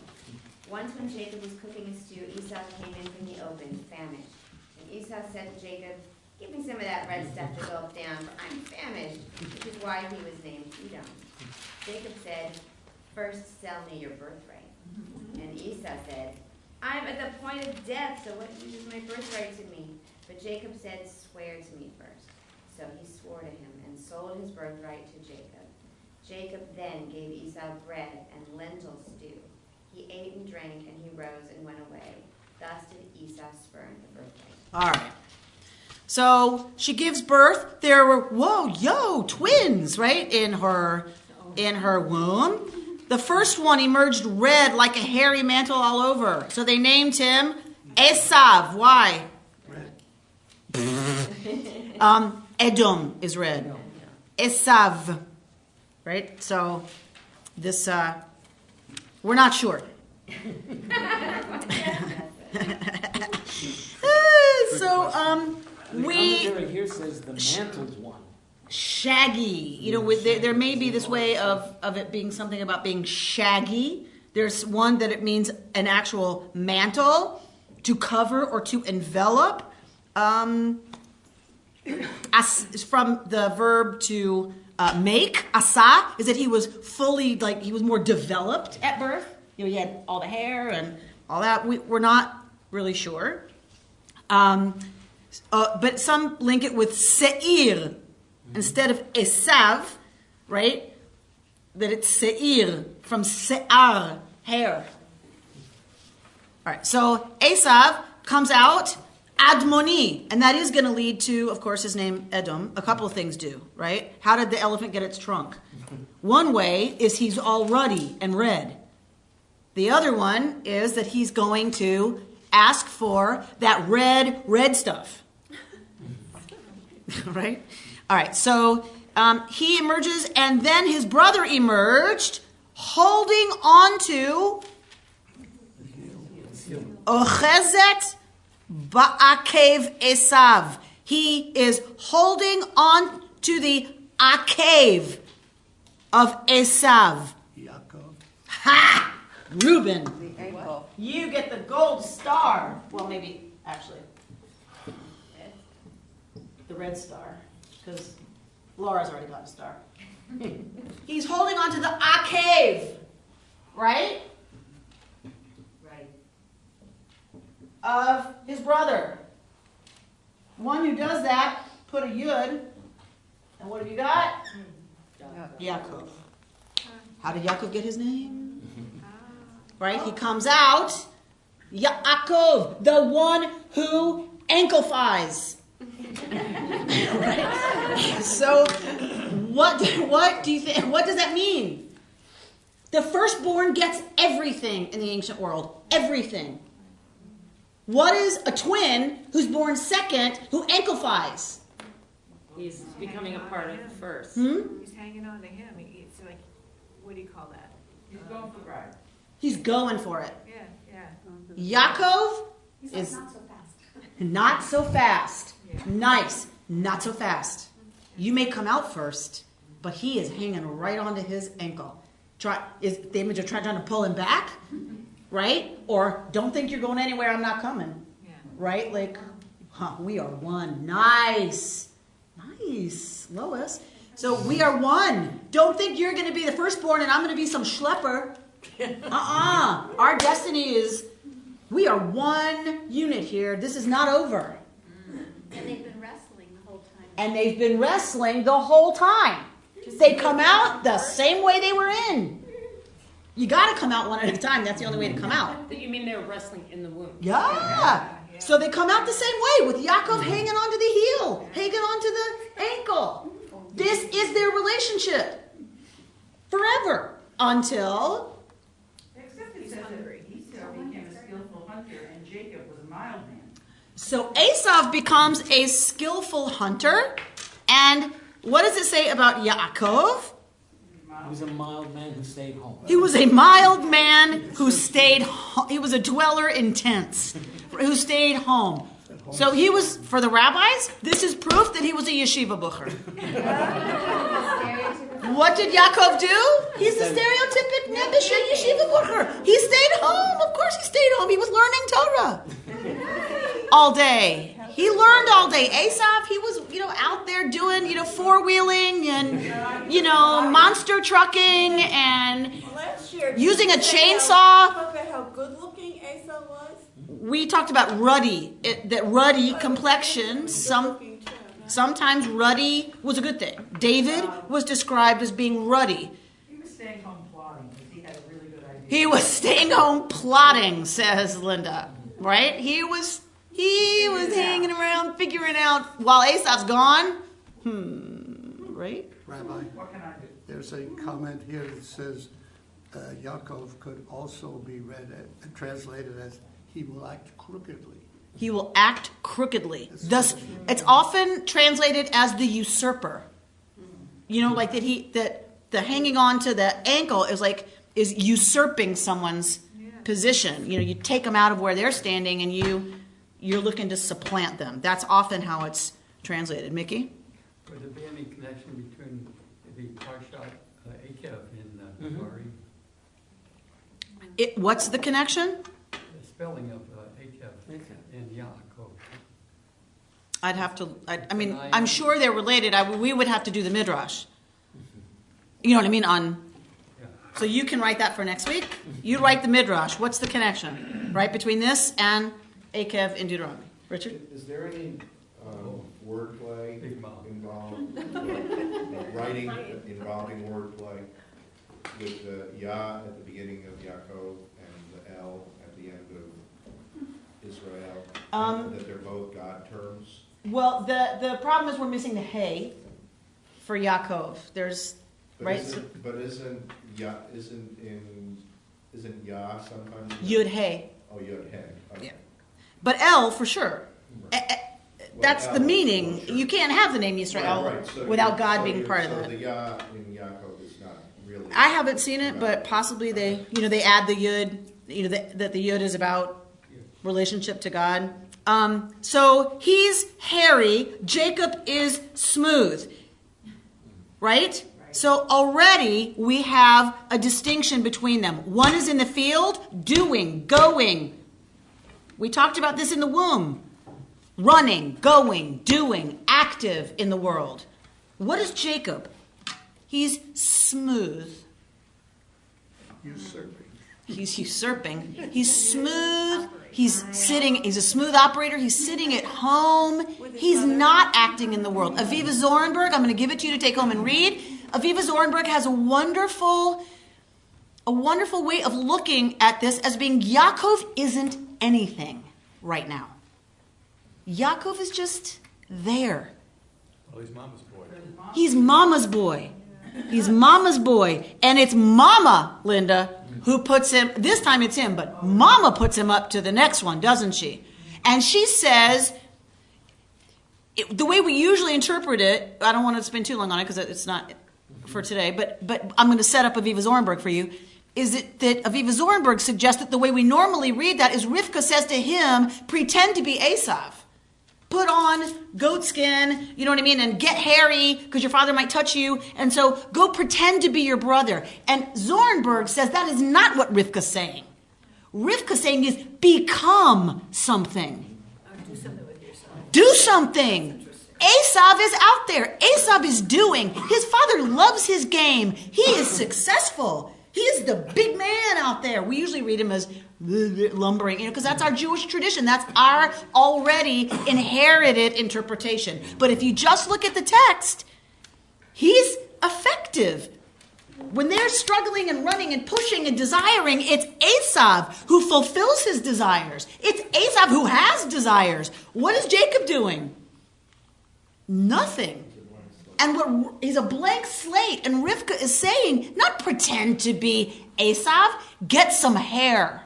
Once when Jacob was cooking a stew, Esau came in from the open, famished. And Esau said to Jacob, "Give me some of that red stuff to gulp down, for I'm famished," which is why he was named Edom. Jacob said, "First sell me your birthright." And Esau said, "I'm at the point of death, so what use is my birthright to me?" But Jacob said, "Swear to me first." So he swore to him and sold his birthright to Jacob. Jacob then gave Esau bread and lentil stew. He ate and drank, and he rose and went away. Thus did Esau spurn the birthright. All right. So she gives birth. There were, twins, right, in her womb. The first one emerged red like a hairy mantle all over. So they named him Esav. Why? Edom is read. Esav, right? So this, we're not sure. So, The commentary here says the mantled one. Shaggy. You know, there may be this way of it being something about being shaggy. There's one that it means an actual mantle to cover or to envelop. As from the verb to make, asa, is that he was fully, like, he was more developed at birth. You know, he had all the hair and all that. We're not really sure. But some link it with seir instead of esav, right? That it's seir from se'ar, hair. All right, so Esav comes out Admoni, and that is going to lead to, of course, his name Edom. A couple of things do, right? How did the elephant get its trunk? One way is he's all ruddy and red. The other one is that he's going to ask for that red stuff. Right? All right, so he emerges, and then his brother emerged, holding on to Ochezet Ba'akev Esav. He is holding on to the akev of Esav. Yaakov. Ha! Reuben. The ankle. You get the gold star. Well, maybe, actually, the red star, because Laura's already got a star. He's holding on to the akev, right? Right. Of his brother. One who does that, put a yud, and what have you got? Yaakov. How did Yaakov get his name? Right? He comes out, Yaakov, the one who ankleifies. Right? So, what do you think? What does that mean? The firstborn gets everything in the ancient world. Everything. What is a twin who's born second who ankleifies? He's becoming a part of the first. He's hanging on to him. It's like, what do you call that? He's going for the ride. He's going for it. Yeah. Yaakov He's is like, not so fast. not so fast. Yeah. Nice. Not so fast. You may come out first, but he is hanging right onto his ankle. Is the image of trying to pull him back? Right? Or don't think you're going anywhere, I'm not coming. Yeah. Right? Like, we are one. Nice. Nice, Lois. So we are one. Don't think you're going to be the firstborn and I'm going to be some schlepper. Our destiny is, we are one unit here. This is not over. And they've been wrestling the whole time. And they've been wrestling the whole time. They come out the same way they were in. You got to come out one at a time. That's the only way to come out. You mean they were wrestling in the womb? Yeah. So they come out the same way with Yaakov hanging onto the heel, hanging onto the ankle. This is their relationship forever until. Except it says that Esau became a skillful hunter and Jacob was a mild man. So Esav becomes a skillful hunter. And what does it say about Yaakov? He was a mild man who stayed home. He was a mild man who stayed home. He was a dweller in tents who stayed home. So he was, for the rabbis, this is proof that he was a yeshiva bucher. What did Yaakov do? He's the stereotypic Nebuchadnezzar yeshiva bucher. He stayed home. Of course he stayed home. He was learning Torah all day. He learned all day. Esav, he was, out there doing, four-wheeling and, monster trucking and using a chainsaw. Talk about how good-looking Esau was. We talked about ruddy, that ruddy complexion. Sometimes ruddy was a good thing. David was described as being ruddy. He was staying home plotting because he had a really good idea. He was staying home plotting, says Linda. Right? He was hanging around, figuring out while Esau's gone. Right? Rabbi, What can I do? there's a comment here that says Yaakov could also be read and translated as he will act crookedly. He will act crookedly. Thus, it's often translated as the usurper. Like that the hanging on to the ankle is usurping someone's position. You take them out of where they're standing and you're looking to supplant them. That's often how it's translated. Mickey? Would there be any connection between the Parashat Akev in Torah? What's the connection? The spelling of Akev in Yaakov. I'd have to, I'm sure they're related. We would have to do the Midrash. You know what I mean? So you can write that for next week. You write the Midrash. What's the connection, right, between this and Akev in Deuteronomy? Richard? Is there any wordplay involved, writing involving wordplay with the Yah at the beginning of Yaakov and the El at the end of Israel, that they're both God terms? Well, the problem is we're missing the Hey for Yaakov. There's Isn't Yah sometimes? Yud Hey. Oh, Yud Hey. Okay. Yeah. But El for sure. That's El, the meaning. sure. You can't have the name Yisrael Right. So without God being part of so that. the Yah in Yaakov is not really. I haven't seen it, but possibly they add the Yud. That the Yud is about relationship to God. So he's hairy. Jacob is smooth. Right? So already we have a distinction between them. One is in the field, doing, going. We talked about this in the womb. Running, going, doing, active in the world. What is Jacob? He's smooth. Usurping. He's usurping. He's smooth. He's a smooth operator. He's sitting at home. He's not acting in the world. Aviva Zorenberg, I'm going to give it to you to take home and read. Aviva Zorenberg has a wonderful way of looking at this as being Yaakov isn't anything right now. Yaakov is just there. Well, he's mama's boy. He's mama's boy. He's mama's boy. And it's mama, Linda, who puts him, this time it's him, but mama puts him up to the next one, doesn't she? And she says, the way we usually interpret it, I don't want to spend too long on it because it's not for today, but I'm going to set up Aviva Zorenberg for you, is that Aviva Zorenberg suggests that the way we normally read that is Rivka says to him, pretend to be Esav. Put on goat skin, you know what I mean, and get hairy because your father might touch you. And so go pretend to be your brother. And Zorenberg says that is not what Rivka's saying. Rivka's saying is become something. Do something with yourself. Do something. Esav is out there. Esav is doing. His father loves his game. He is successful. He is the big man out there. We usually read him as lumbering, because that's our Jewish tradition. That's our already inherited interpretation. But if you just look at the text, he's effective. When they're struggling and running and pushing and desiring, it's Esav who fulfills his desires. It's Esav who has desires. What is Jacob doing? Nothing. And he's a blank slate. And Rivka is saying, not pretend to be Esav, get some hair.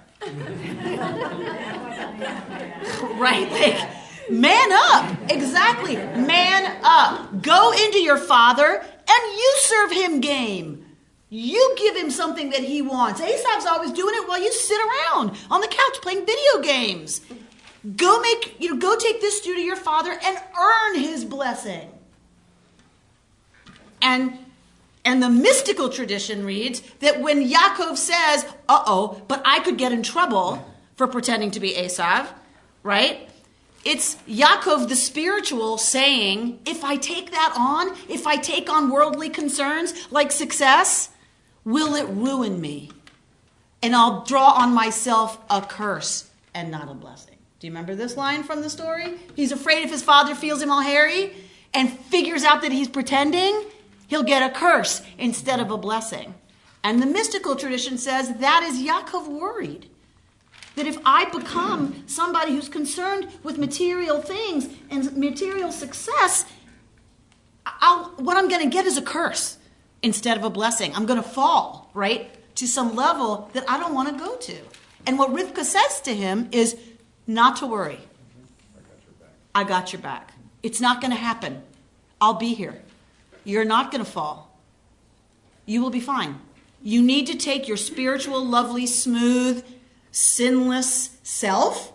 Right? Man up. Exactly. Man up. Go into your father and you serve him game. You give him something that he wants. Esav's always doing it while you sit around on the couch playing video games. Go take this due to your father and earn his blessing. And the mystical tradition reads that when Yaakov says, but I could get in trouble for pretending to be Esav, right? It's Yaakov the spiritual saying, if I take that on, if I take on worldly concerns like success, will it ruin me? And I'll draw on myself a curse and not a blessing. Do you remember this line from the story? He's afraid if his father feels him all hairy and figures out that he's pretending, he'll get a curse instead of a blessing. And the mystical tradition says that is Yaakov worried. That if I become somebody who's concerned with material things and material success, what I'm going to get is a curse instead of a blessing. I'm going to fall, right, to some level that I don't want to go to. And what Rivka says to him is not to worry. I got your back. It's not going to happen. I'll be here. You're not going to fall. You will be fine. You need to take your spiritual, lovely, smooth, sinless self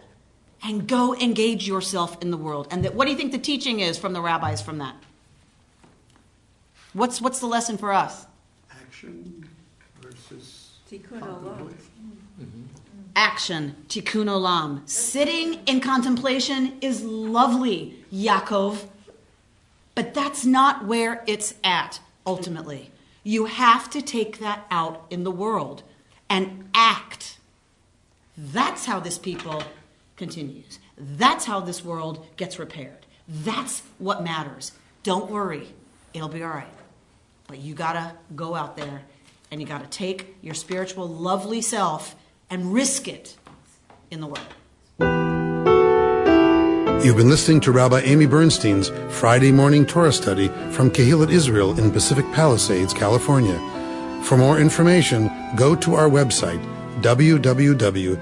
and go engage yourself in the world. And what do you think the teaching is from the rabbis from that? What's the lesson for us? Action versus Tikkun olam. contemplation. Action, tikkun olam. Sitting in contemplation is lovely, Yaakov. But that's not where it's at, ultimately. You have to take that out in the world and act. That's how this people continues. That's how this world gets repaired. That's what matters. Don't worry. It'll be all right. But you got to go out there and you got to take your spiritual, lovely self and risk it in the world. You've been listening to Rabbi Amy Bernstein's Friday morning Torah study from Kehillat Israel in Pacific Palisades, California. For more information, go to our website, www.ourki.org.